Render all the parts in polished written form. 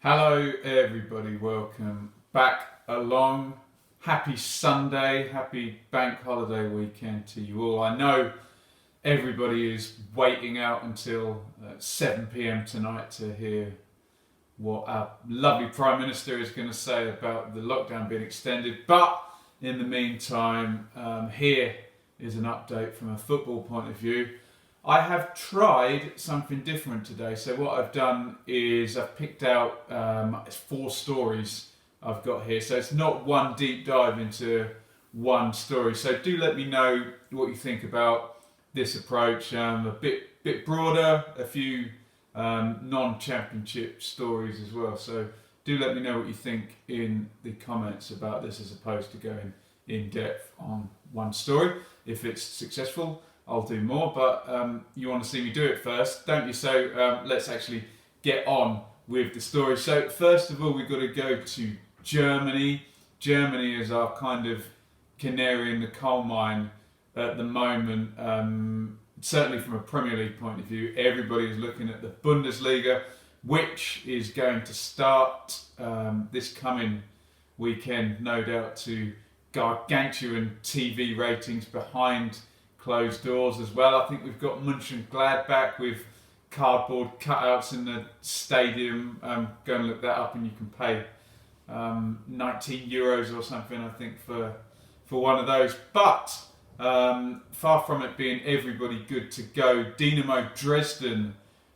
Hello everybody, welcome back along. Happy Sunday, happy bank holiday weekend to you all. I know everybody is waiting out until 7 p.m. tonight to hear what our lovely Prime Minister is going to say about the lockdown being extended. But in the meantime, here is an update from a football point of view. I have tried something different today. So what I've done is I've picked out 4 stories I've got here. So it's not one deep dive into one story. So do let me know what you think about this approach. A bit broader, a few non-championship stories as well. So do let me know what you think in the comments about this, as opposed to going in depth on one story. If it's successful, I'll do more, but you want to see me do it first, don't you? So let's actually get on with the story. So first of all, we've got to go to Germany. Germany is our kind of canary in the coal mine at the moment. Certainly from a Premier League point of view, everybody is looking at the Bundesliga, which is going to start this coming weekend, no doubt, to gargantuan TV ratings behind closed doors as well. I think we've got Mönchengladbach with cardboard cutouts in the stadium. Go and look that up, and you can pay €19 or something, I think, for one of those. But far from it being everybody good to go, Dynamo Dresden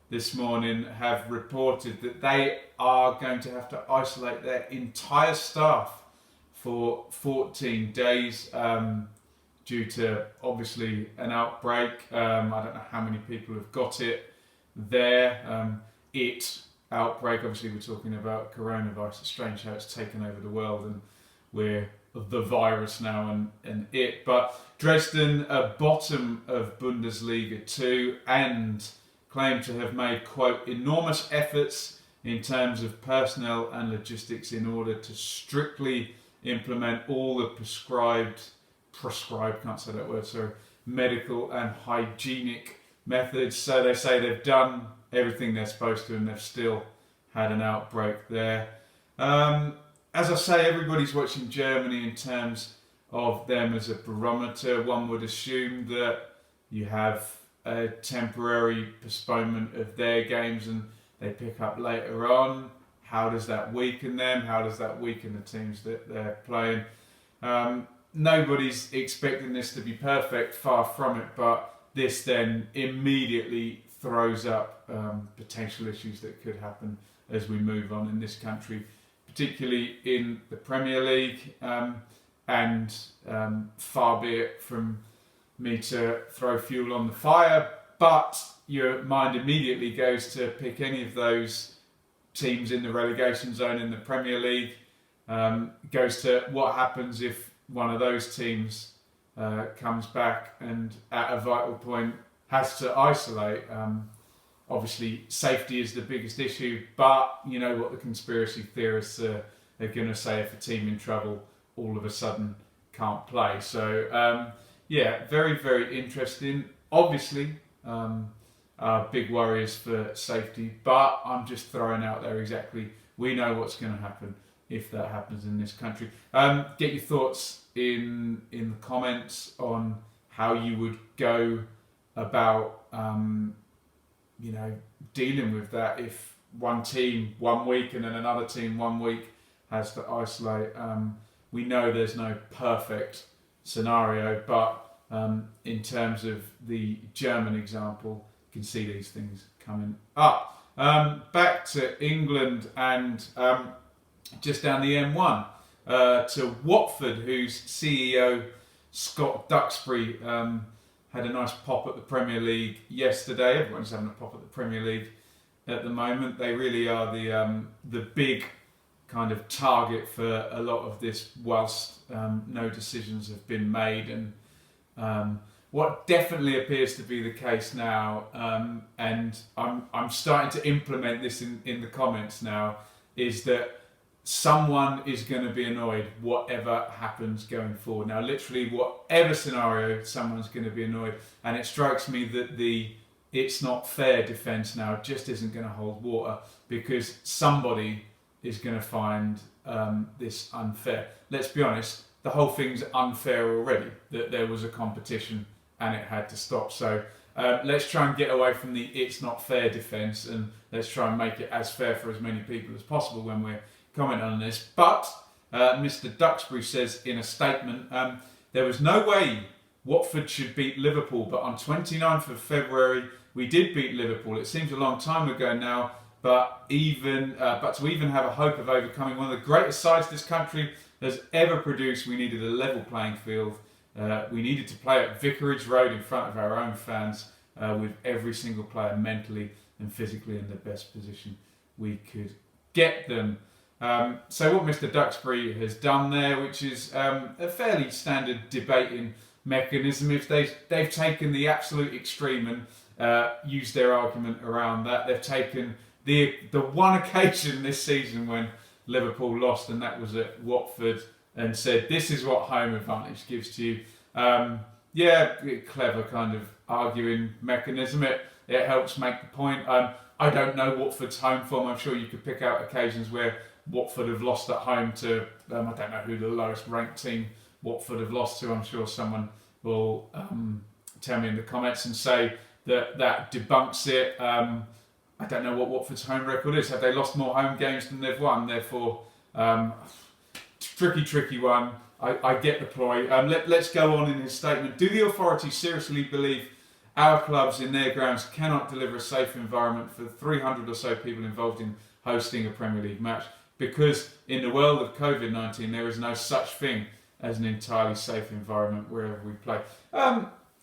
this morning have reported that they are going to have to isolate their entire staff for 14 days. Due to obviously an outbreak. I don't know how many people have got it there. Outbreak, obviously we're talking about coronavirus. It's strange how it's taken over the world and we're the virus now and it. But Dresden are bottom of Bundesliga 2 and claim to have made, quote, enormous efforts in terms of personnel and logistics in order to strictly implement all the prescribed, can't say that word, so medical and hygienic methods. So they say they've done everything they're supposed to and they've still had an outbreak there. As I say, everybody's watching Germany in terms of them as a barometer. One would assume that you have a temporary postponement of their games and they pick up later on. How does that weaken them? How does that weaken the teams that they're playing? Nobody's expecting this to be perfect, far from it, but this then immediately throws up potential issues that could happen as we move on in this country, particularly in the Premier League, and far be it from me to throw fuel on the fire, but your mind immediately goes to pick any of those teams in the relegation zone in the Premier League, goes to what happens if one of those teams comes back and at a vital point has to isolate. Obviously safety is the biggest issue, but you know what the conspiracy theorists are going to say if a team in trouble all of a sudden can't play. So very, very interesting. Obviously big worries for safety, but I'm just throwing out there exactly, we know what's going to happen if that happens in this country. Get your thoughts in the comments on how you would go about dealing with that if one team 1 week and then another team 1 week has to isolate. We know there's no perfect scenario, but in terms of the German example, you can see these things coming up. Back to England and just down the M1 to Watford, whose CEO Scott Duxbury had a nice pop at the Premier League yesterday. Everyone's having a pop at the Premier League at the moment. They really are the big kind of target for a lot of this, whilst no decisions have been made. And what definitely appears to be the case now, and I'm starting to implement this in the comments now, is that someone is going to be annoyed whatever happens going forward. Now, literally, whatever scenario, someone's going to be annoyed. And it strikes me that it's not fair defence now just isn't going to hold water, because somebody is going to find this unfair. Let's be honest, the whole thing's unfair already, that there was a competition and it had to stop. So let's try and get away from the it's not fair defence, and let's try and make it as fair for as many people as possible when we're commenting on this. But Mr. Duxbury says in a statement, there was no way Watford should beat Liverpool, but on 29th of February we did beat Liverpool. It seems a long time ago now, but to even have a hope of overcoming one of the greatest sides this country has ever produced, we needed a level playing field. We needed to play at Vicarage Road in front of our own fans, with every single player mentally and physically in the best position we could get them. So what Mr. Duxbury has done there, which is a fairly standard debating mechanism, if they've taken the absolute extreme and used their argument around that. They've taken the one occasion this season when Liverpool lost, and that was at Watford, and said this is what home advantage gives to you. Clever kind of arguing mechanism. It helps make the point. I don't know Watford's home form. I'm sure you could pick out occasions where Watford have lost at home to, I don't know who the lowest ranked team Watford have lost to. I'm sure someone will tell me in the comments and say that debunks it. I don't know what Watford's home record is. Have they lost more home games than they've won? Therefore, tricky one. I get the ploy. Let's go on in his statement. Do the authorities seriously believe our clubs in their grounds cannot deliver a safe environment for 300 or so people involved in hosting a Premier League match? Because in the world of COVID-19, there is no such thing as an entirely safe environment wherever we play.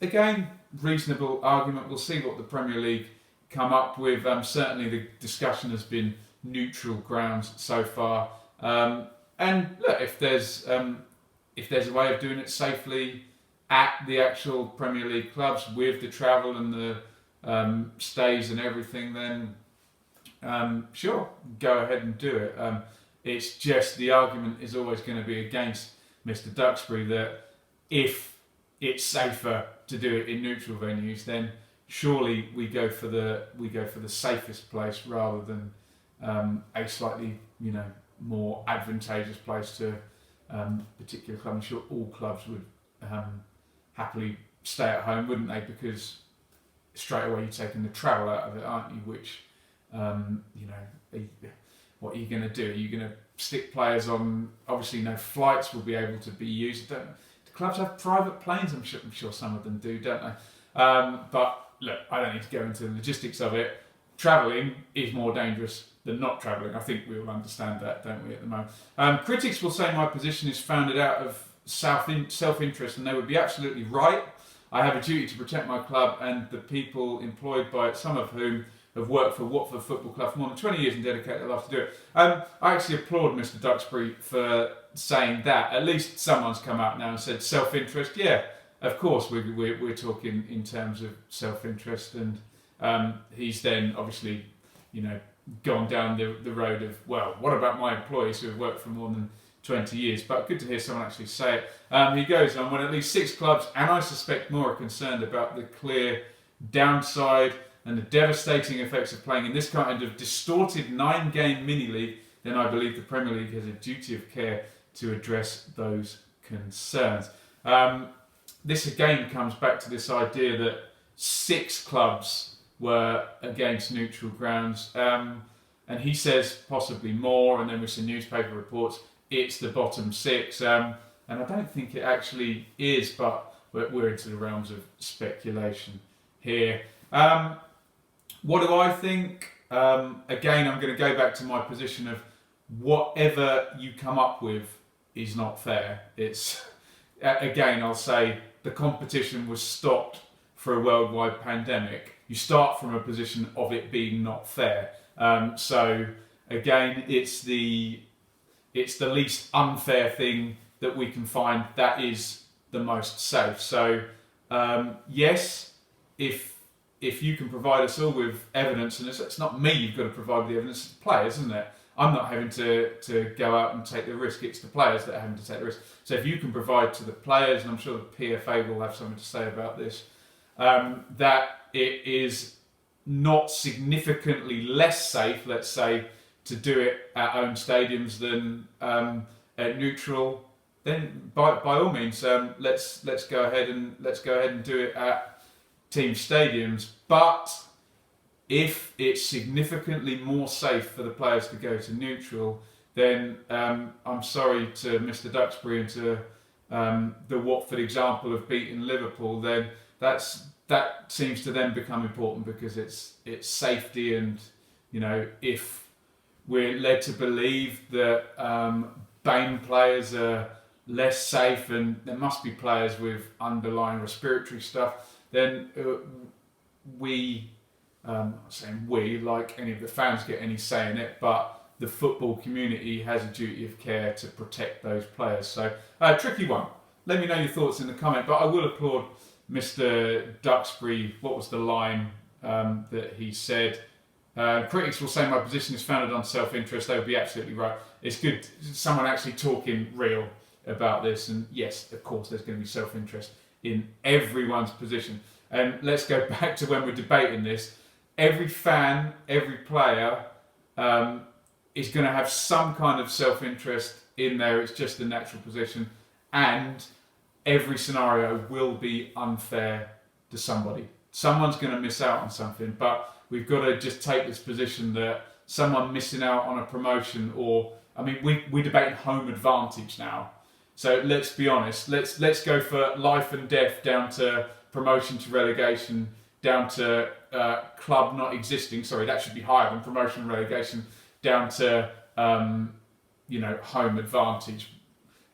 Again, reasonable argument. We'll see what the Premier League come up with. Certainly the discussion has been neutral grounds so far. And look, if there's a way of doing it safely at the actual Premier League clubs with the travel and the stays and everything, then sure, go ahead and do it. It's just the argument is always going to be against Mr. Duxbury that if it's safer to do it in neutral venues, then surely we go for the safest place rather than a slightly more advantageous place to a particular club. I'm sure all clubs would happily stay at home, wouldn't they? Because straight away you're taking the travel out of it, aren't you? Which what are you going to do? Are you going to stick players on? Obviously, no flights will be able to be used. Do clubs have private planes? I'm sure some of them do, don't they? But look, I don't need to go into the logistics of it. Travelling is more dangerous than not travelling. I think we all understand that, don't we, at the moment? Critics will say my position is founded out of self-interest, and they would be absolutely right. I have a duty to protect my club and the people employed by it, some of whom have worked for Watford Football Club for more than 20 years and dedicated their life to do it. I actually applaud Mr. Duxbury for saying that. At least someone's come out now and said self-interest. Yeah, of course we're talking in terms of self-interest, and he's then obviously gone down the road of, well, what about my employees who have worked for more than 20 years? But good to hear someone actually say it. He goes on, when at least 6 clubs, and I suspect more, are concerned about the clear downside and the devastating effects of playing in this kind of distorted 9-game mini-league, then I believe the Premier League has a duty of care to address those concerns. This again comes back to this idea that 6 clubs were against neutral grounds, and he says possibly more, and then with some newspaper reports it's the bottom 6, and I don't think it actually is, but we're into the realms of speculation here. What do I think? Again, I'm going to go back to my position of whatever you come up with is not fair. It's again, I'll say the competition was stopped for a worldwide pandemic. You start from a position of it being not fair. So again, it's the least unfair thing that we can find that is the most safe. So yes, if you can provide us all with evidence, and it's not me you've got to provide the evidence, it's the players, isn't it? I'm not having to go out and take the risk, it's the players that are having to take the risk. So if you can provide to the players, and I'm sure the PFA will have something to say about this, that it is not significantly less safe, let's say, to do it at own stadiums than at neutral, then by all means, let's go ahead and do it at team stadiums. But if it's significantly more safe for the players to go to neutral, then I'm sorry to Mr. Duxbury and to the Watford example of beating Liverpool. Then that seems to then become important because it's safety, and if we're led to believe that BAME players are less safe and there must be players with underlying respiratory stuff, then I'm not saying we, like any of the fans, get any say in it, but the football community has a duty of care to protect those players. So, tricky one. Let me know your thoughts in the comment, but I will applaud Mr. Duxbury. What was the line that he said? Critics will say my position is founded on self-interest. They would be absolutely right. It's good someone actually talking real about this, and yes, of course, there's going to be self-interest in everyone's position. And let's go back to when we're debating this. Every fan, every player is going to have some kind of self-interest in there. It's just the natural position, and every scenario will be unfair to somebody. Someone's going to miss out on something, but we've got to just take this position that someone missing out on a promotion, or we're debating home advantage now. So let's be honest. Let's go for life and death, down to promotion to relegation, down to club not existing. Sorry, that should be higher than promotion and relegation. Down to home advantage.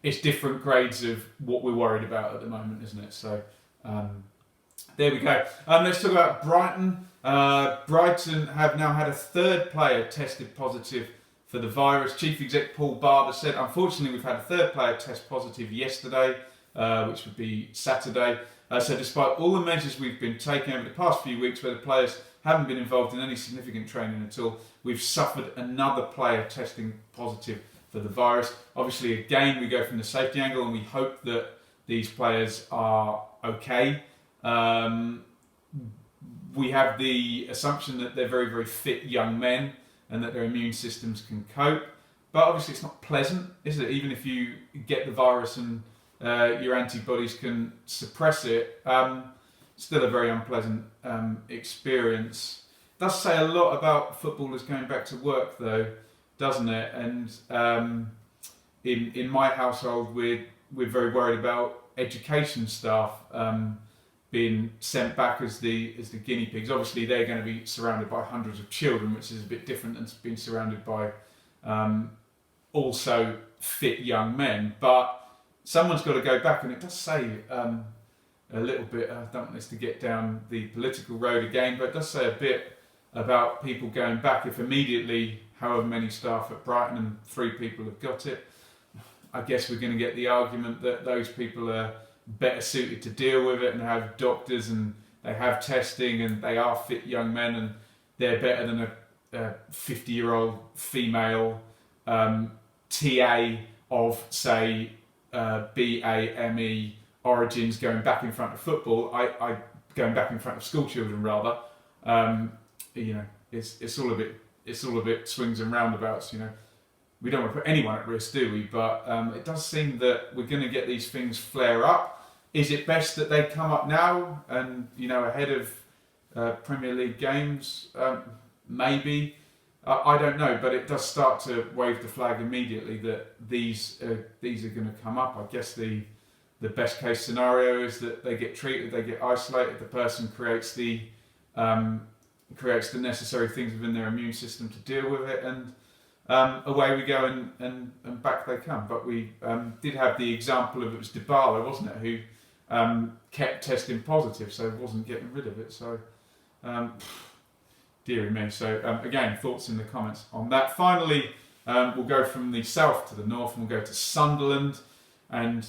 It's different grades of what we're worried about at the moment, isn't it? So there we go. Let's talk about Brighton. Brighton have now had a third player tested positive for the virus. Chief Exec Paul Barber said, unfortunately, we've had a third player test positive yesterday, which would be Saturday. So despite all the measures we've been taking over the past few weeks where the players haven't been involved in any significant training at all, we've suffered another player testing positive for the virus. Obviously, again, we go from the safety angle and we hope that these players are okay. We have the assumption that they're very, very fit young men and that their immune systems can cope. But obviously it's not pleasant, is it? Even if you get the virus and your antibodies can suppress it, still a very unpleasant experience. It does say a lot about footballers going back to work though, doesn't it? And in my household, we're very worried about education staff being sent back as the guinea pigs. Obviously, they're going to be surrounded by hundreds of children, which is a bit different than being surrounded by also fit young men. But someone's got to go back, and it does say a little bit. I don't want this to get down the political road again, but it does say a bit about people going back. If immediately, however many staff at Brighton and 3 people have got it, I guess we're going to get the argument that those people are better suited to deal with it and have doctors and they have testing and they are fit young men and they're better than a 50-year-old female TA of, say, BAME origins going back in front of football. I going back in front of school children rather. It's all a bit swings and roundabouts. We don't want to put anyone at risk, do we? But it does seem that we're going to get these things flare up. Is it best that they come up now and ahead of Premier League games? Maybe. I don't know, but it does start to wave the flag immediately that these are going to come up. I guess the best case scenario is that they get treated, they get isolated, the person creates the necessary things within their immune system to deal with it, and away we go and back they come. But we did have the example of, it was Dybala, wasn't it, who kept testing positive, so wasn't getting rid of it. So, dearie me. So again, thoughts in the comments on that. Finally, we'll go from the south to the north, and we'll go to Sunderland, and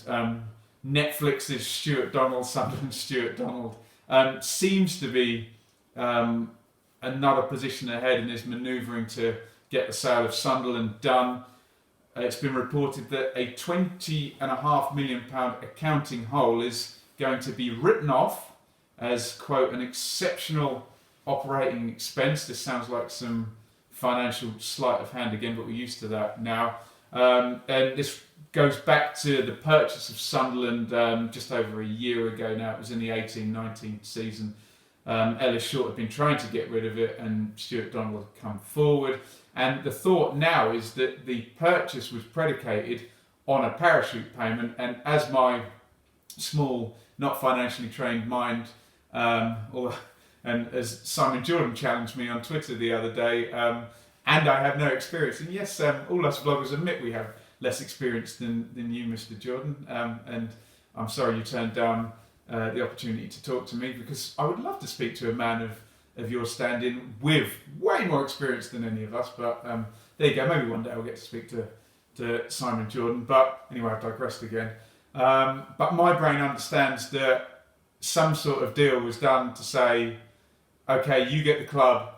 Netflix's Stuart Donald, Sunderland's Stuart Donald, seems to be another position ahead and is manoeuvring to get the sale of Sunderland done. It's been reported that a £20.5 million accounting hole is going to be written off as, quote, an exceptional operating expense. This sounds like some financial sleight of hand again, but we're used to that now. And this goes back to the purchase of Sunderland just over a year ago now. It was in the 18-19 season. Ellis Short had been trying to get rid of it, and Stuart Donald had come forward. And the thought now is that the purchase was predicated on a parachute payment, and as my small, not financially trained mind, and as Simon Jordan challenged me on Twitter the other day, and I have no experience. And yes, all us vloggers admit we have less experience than you, Mr. Jordan. And I'm sorry you turned down the opportunity to talk to me, because I would love to speak to a man of your standing with way more experience than any of us. But there you go. Maybe one day I'll get to speak to Simon Jordan. But anyway, I've digressed again. But my brain understands that some sort of deal was done to say, okay, you get the club,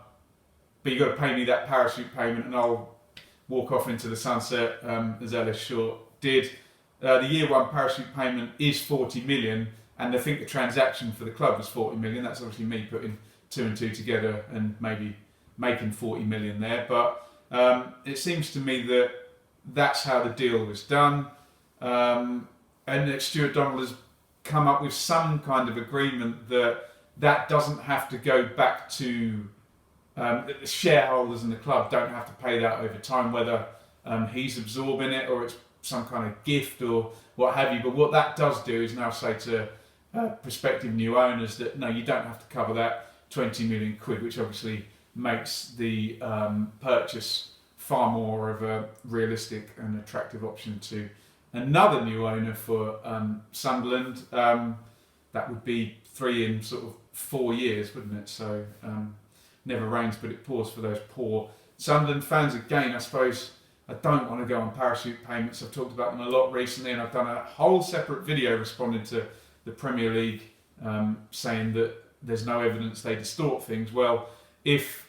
but you've got to pay me that parachute payment and I'll walk off into the sunset, as Ellis Short did. The year one parachute payment is 40 million, and I think the transaction for the club was 40 million. That's obviously me putting 2 and 2 together and maybe making 40 million there. But it seems to me that that's how the deal was done. And that Stuart Donald has come up with some kind of agreement that doesn't have to go back to the shareholders in the club don't have to pay that over time, whether he's absorbing it or it's some kind of gift or what have you. But what that does do is now say to prospective new owners that no, you don't have to cover that 20 million quid, which obviously makes the purchase far more of a realistic and attractive option to another new owner for Sunderland. That would be 3 in sort of 4 years, wouldn't it? So never rains but it pours for those poor Sunderland fans. Again, I suppose I don't want to go on parachute payments. I've talked about them a lot recently, and I've done a whole separate video responding to the Premier League saying that there's no evidence they distort things. Well, if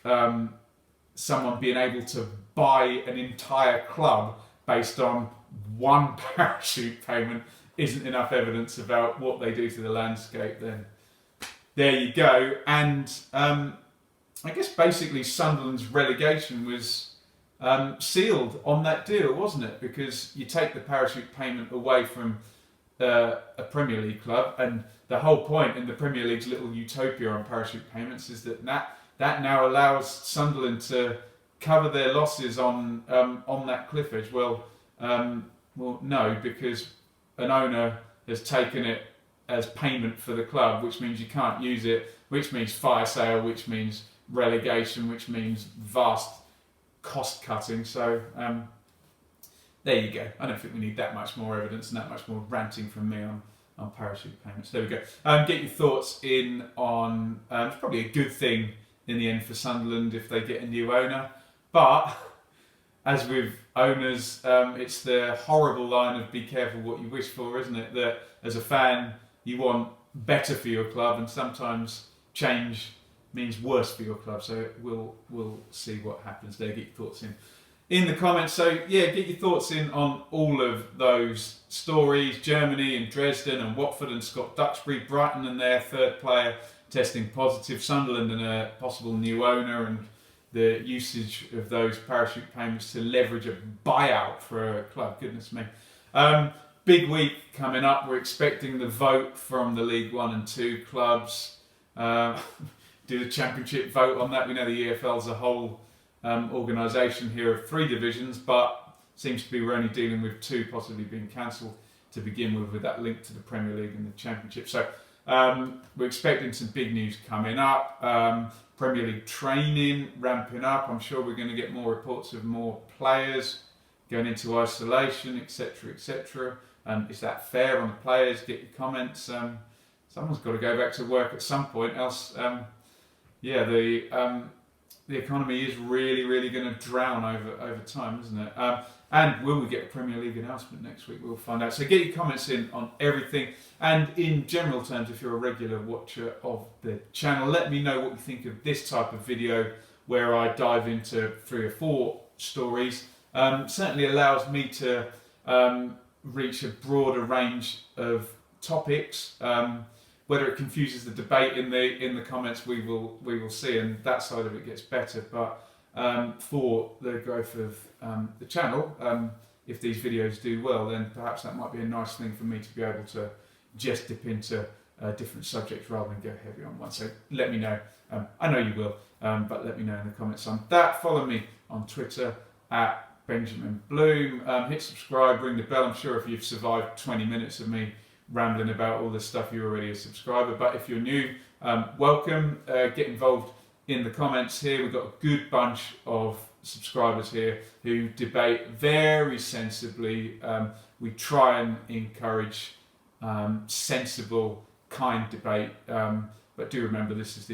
someone being able to buy an entire club based on one parachute payment isn't enough evidence about what they do to the landscape, then there you go. And I guess basically Sunderland's relegation was sealed on that deal, wasn't it? Because you take the parachute payment away from a Premier League club, and the whole point in the Premier League's little utopia on parachute payments is that now allows Sunderland to cover their losses on that cliff edge. Well, no, because an owner has taken it as payment for the club, which means you can't use it, which means fire sale, which means relegation, which means vast cost cutting. So there you go. I don't think we need that much more evidence and that much more ranting from me on parachute payments. There we go. Get your thoughts in on, it's probably a good thing in the end for Sunderland if they get a new owner, but as with owners, it's the horrible line of be careful what you wish for, isn't it? That as a fan, you want better for your club, and sometimes change means worse for your club. So we'll see what happens there. Get your thoughts in the comments. So yeah, get your thoughts in on all of those stories. Germany and Dresden and Watford and Scott Duxbury, Brighton and their third player testing positive, Sunderland and a possible new owner, and the usage of those parachute payments to leverage a buyout for a club. Goodness me. Big week coming up. We're expecting the vote from the League 1 and 2 clubs. Do the Championship vote on that. We know the EFL's a whole organisation here of 3 divisions, but seems to be we're only dealing with 2 possibly being cancelled to begin with that link to the Premier League and the Championship. So we're expecting some big news coming up. Premier League training ramping up. I'm sure we're going to get more reports of more players going into isolation, etc., etc. Is that fair on the players? Get your comments. Someone's got to go back to work at some point, else, the economy is really, really going to drown over time, isn't it? And will we get a Premier League announcement next week? We'll find out. So get your comments in on everything. And in general terms, if you're a regular watcher of the channel, let me know what you think of this type of video where I dive into 3 or 4 stories. Certainly allows me to reach a broader range of topics. Whether it confuses the debate in the comments, we will see, and that side of it gets better. But for the growth of the channel. If these videos do well, then perhaps that might be a nice thing for me to be able to just dip into different subjects rather than go heavy on one. So let me know. I know you will, but let me know in the comments on that. Follow me on Twitter at Benjamin Bloom. Hit subscribe, ring the bell. I'm sure if you've survived 20 minutes of me rambling about all this stuff, you're already a subscriber. But if you're new, welcome. Get involved in the comments here. We've got a good bunch of subscribers here who debate very sensibly. We try and encourage sensible, kind debate. But do remember, this is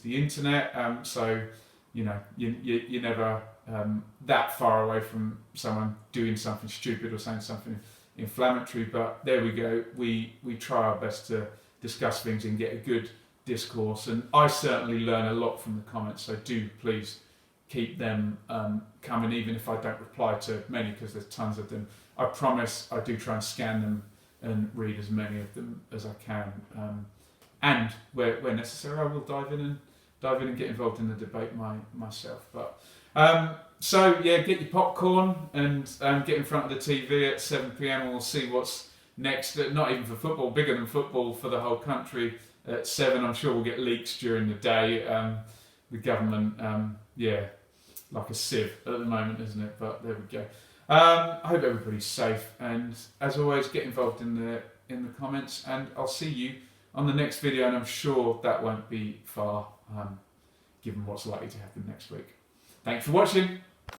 the internet. So you know you're never that far away from someone doing something stupid or saying something inflammatory. But there we go. We try our best to discuss things and get a good discourse, and I certainly learn a lot from the comments, so do please keep them coming, even if I don't reply to many, because there's tons of them. I promise I do try and scan them and read as many of them as I can, and where necessary I will dive in and get involved in the debate myself. But so yeah, get your popcorn and get in front of the TV at 7 p.m. and we'll see what's next. Not even for football, bigger than football for the whole country. At 7, I'm sure we'll get leaks during the day. The government, like a sieve at the moment, isn't it? But there we go. I hope everybody's safe, and as always, get involved in the comments, and I'll see you on the next video, and I'm sure that won't be far, given what's likely to happen next week. Thanks for watching.